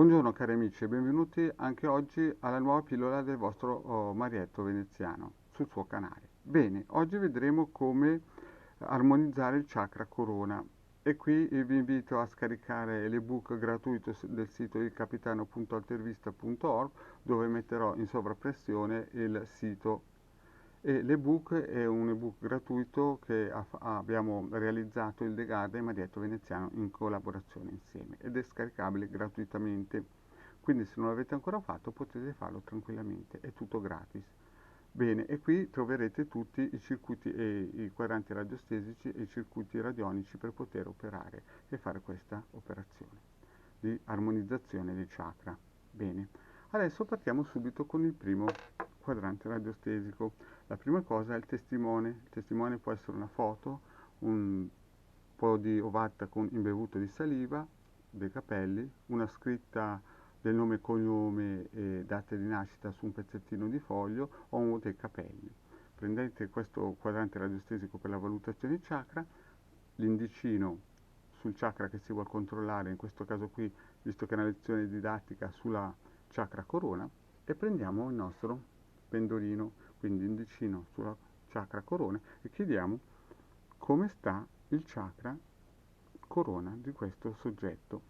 Buongiorno cari amici e benvenuti anche oggi alla nuova pillola del vostro Marietto Veneziano sul suo canale. Bene, oggi vedremo come armonizzare il chakra corona e qui vi invito a scaricare l'ebook gratuito del sito ilcapitano.altervista.org dove metterò in sovrappressione il sito. E l'ebook è un ebook gratuito che abbiamo realizzato il De Garda e Marietto Veneziano in collaborazione insieme ed è scaricabile gratuitamente. Quindi se non l'avete ancora fatto potete farlo tranquillamente, è tutto gratis. Bene, e qui troverete tutti i circuiti e i quadranti radiostesici e i circuiti radionici per poter operare e fare questa operazione di armonizzazione dei chakra. Bene, adesso partiamo subito con il primo quadrante radiostesico. La prima cosa è il testimone. Il testimone può essere una foto, un po' di ovatta con imbevuto di saliva, dei capelli, una scritta del nome e cognome e data di nascita su un pezzettino di foglio o dei capelli. Prendete questo quadrante radiostesico per la valutazione chakra, l'indicino sul chakra che si vuole controllare, in questo caso qui, visto che è una lezione didattica, sulla chakra corona, e prendiamo il nostro pendolino, quindi indicino sulla chakra corona e chiediamo come sta il chakra corona di questo soggetto.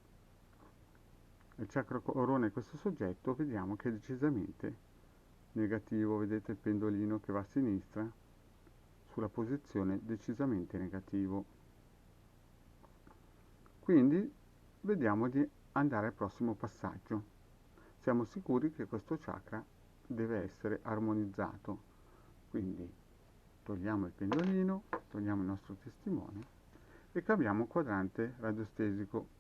Il chakra corona di questo soggetto vediamo che è decisamente negativo, vedete il pendolino che va a sinistra sulla posizione decisamente negativo. Quindi vediamo di andare al prossimo passaggio. Siamo sicuri che questo chakra deve essere armonizzato. Quindi togliamo il pendolino, togliamo il nostro testimone e cambiamo quadrante radiostesico.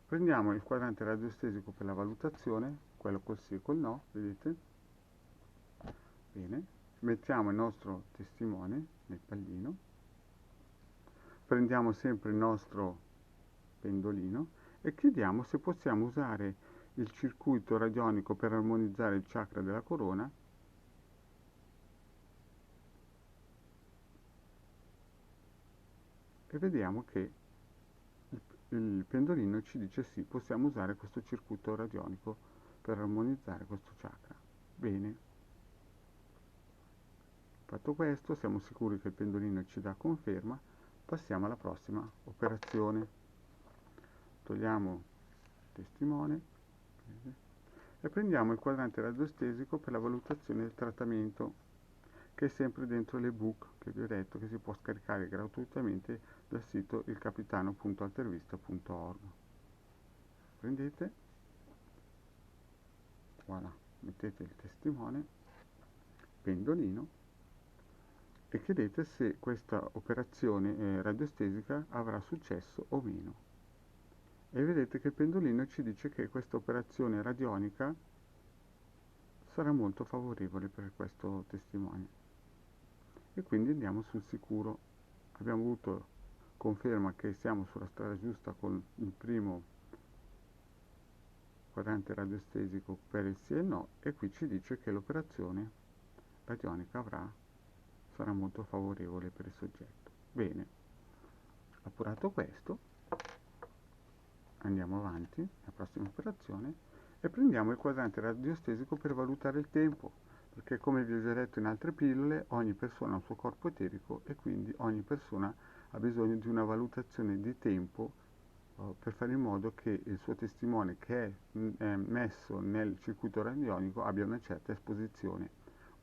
Prendiamo il quadrante radiostesico per la valutazione, quello col sì e col no, vedete? Bene, mettiamo il nostro testimone nel pallino, prendiamo sempre il nostro pendolino e chiediamo se possiamo usare il circuito radionico per armonizzare il chakra della corona e vediamo che il pendolino ci dice sì, possiamo usare questo circuito radionico per armonizzare questo chakra. Bene, fatto questo, siamo sicuri che il pendolino ci dà conferma, passiamo alla prossima operazione. Togliamo il testimone e prendiamo il quadrante radiostesico per la valutazione del trattamento, che è sempre dentro l'ebook che vi ho detto che si può scaricare gratuitamente dal sito ilcapitano.altervista.org. Prendete, voilà, mettete il testimone, pendolino e chiedete se questa operazione radiostesica avrà successo o meno. E vedete che il pendolino ci dice che questa operazione radionica sarà molto favorevole per questo testimone. E quindi andiamo sul sicuro. Abbiamo avuto conferma che siamo sulla strada giusta con il primo quadrante radiostesico per il sì e il no, e qui ci dice che l'operazione radionica sarà molto favorevole per il soggetto. Bene, appurato questo, andiamo avanti, la prossima operazione, e prendiamo il quadrante radiostesico per valutare il tempo, perché come vi ho già detto in altre pillole, ogni persona ha un suo corpo eterico e quindi ogni persona ha bisogno di una valutazione di tempo per fare in modo che il suo testimone che è messo nel circuito radionico abbia una certa esposizione.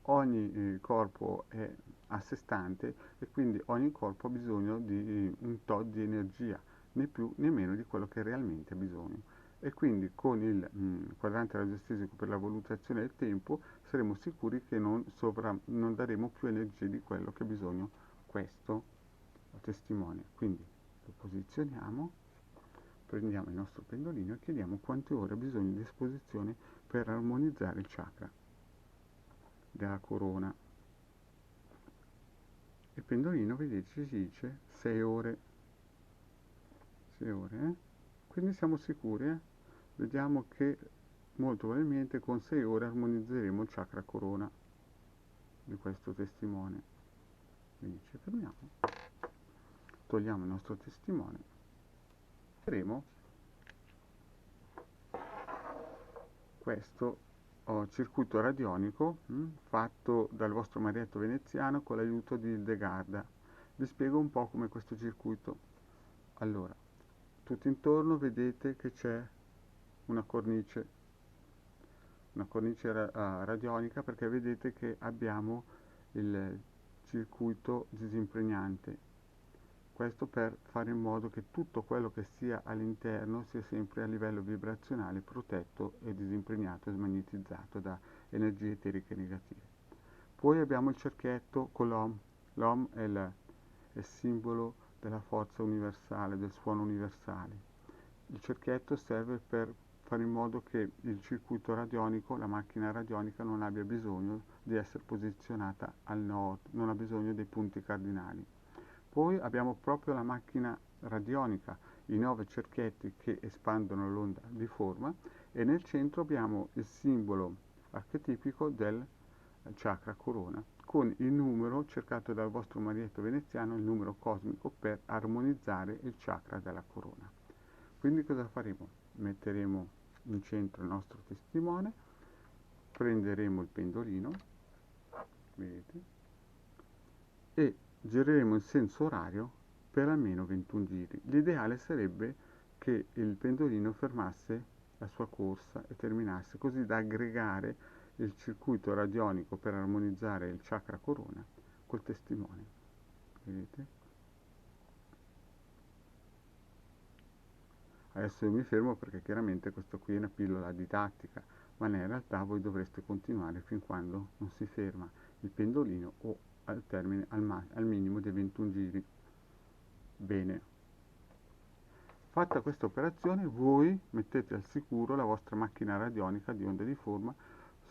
Ogni corpo è a sé stante e quindi ogni corpo ha bisogno di un tot di energia, né più né meno di quello che realmente ha bisogno. E quindi con il quadrante radiostesico per la valutazione del tempo saremo sicuri che non daremo più energia di quello che ha bisogno questo testimone. Quindi lo posizioniamo, prendiamo il nostro pendolino e chiediamo quante ore ha bisogno di esposizione per armonizzare il chakra della corona. Il pendolino, vedete, ci dice 6 ore. 6 ore, eh? Quindi siamo sicuri, eh? Vediamo che molto probabilmente con 6 ore armonizzeremo il chakra corona di questo testimone. Quindi ci fermiamo, togliamo il nostro testimone, vedremo questo circuito radionico fatto dal vostro marietto veneziano con l'aiuto di Hildegarda. Vi spiego un po' come questo circuito. Allora, tutto intorno vedete che c'è una cornice radionica, perché vedete che abbiamo il circuito disimpregnante. Questo per fare in modo che tutto quello che sia all'interno sia sempre a livello vibrazionale protetto e disimpregnato e smagnetizzato da energie eteriche negative. Poi abbiamo il cerchietto con l'Om. L'Om è il simbolo della forza universale, del suono universale. Il cerchietto serve per fare in modo che il circuito radionico, la macchina radionica, non abbia bisogno di essere posizionata al nord, non ha bisogno dei punti cardinali. Poi abbiamo proprio la macchina radionica, i 9 cerchietti che espandono l'onda di forma, e nel centro abbiamo il simbolo archetipico del chakra corona, con il numero cercato dal vostro marietto veneziano, il numero cosmico per armonizzare il chakra della corona. Quindi cosa faremo? Metteremo in centro il nostro testimone, prenderemo il pendolino, vedete, e gireremo in senso orario per almeno 21 giri. L'ideale sarebbe che il pendolino fermasse la sua corsa e terminasse, così da aggregare il circuito radionico per armonizzare il chakra corona col testimone. Vedete? Adesso io mi fermo perché chiaramente questa qui è una pillola didattica, ma in realtà voi dovreste continuare fin quando non si ferma il pendolino o al termine al minimo dei 21 giri. Bene, fatta questa operazione voi mettete al sicuro la vostra macchina radionica di onde di forma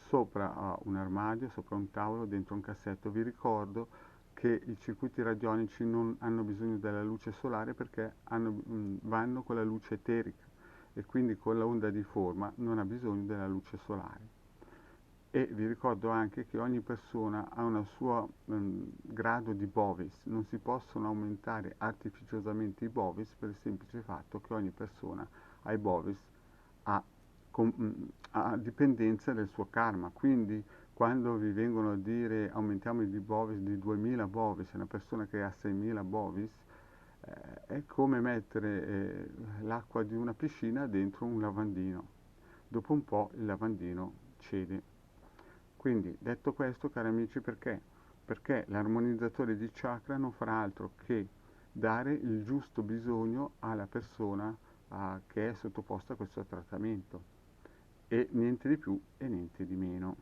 sopra un armadio, sopra un tavolo, dentro un cassetto. Vi ricordo che i circuiti radionici non hanno bisogno della luce solare perché vanno con la luce eterica e quindi con l'onda di forma non ha bisogno della luce solare. E vi ricordo anche che ogni persona ha un suo grado di bovis, non si possono aumentare artificiosamente i bovis per il semplice fatto che ogni persona ha i bovis a, a dipendenza del suo karma. Quindi quando vi vengono a dire aumentiamo i bovis di 2000 bovis, una persona che ha 6000 bovis, è come mettere l'acqua di una piscina dentro un lavandino. Dopo un po' il lavandino cede. Quindi, detto questo, cari amici, perché? Perché l'armonizzatore di chakra non farà altro che dare il giusto bisogno alla persona che è sottoposta a questo trattamento, e niente di più e niente di meno.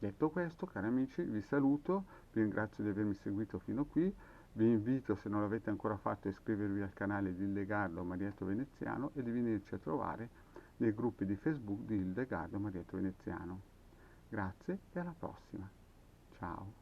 Detto questo, cari amici, vi saluto, vi ringrazio di avermi seguito fino qui, vi invito, se non l'avete ancora fatto, a iscrivervi al canale di Hildegardo Marietto Veneziano e di venirci a trovare nei gruppi di Facebook di Hildegardo Marietto Veneziano. Grazie e alla prossima. Ciao.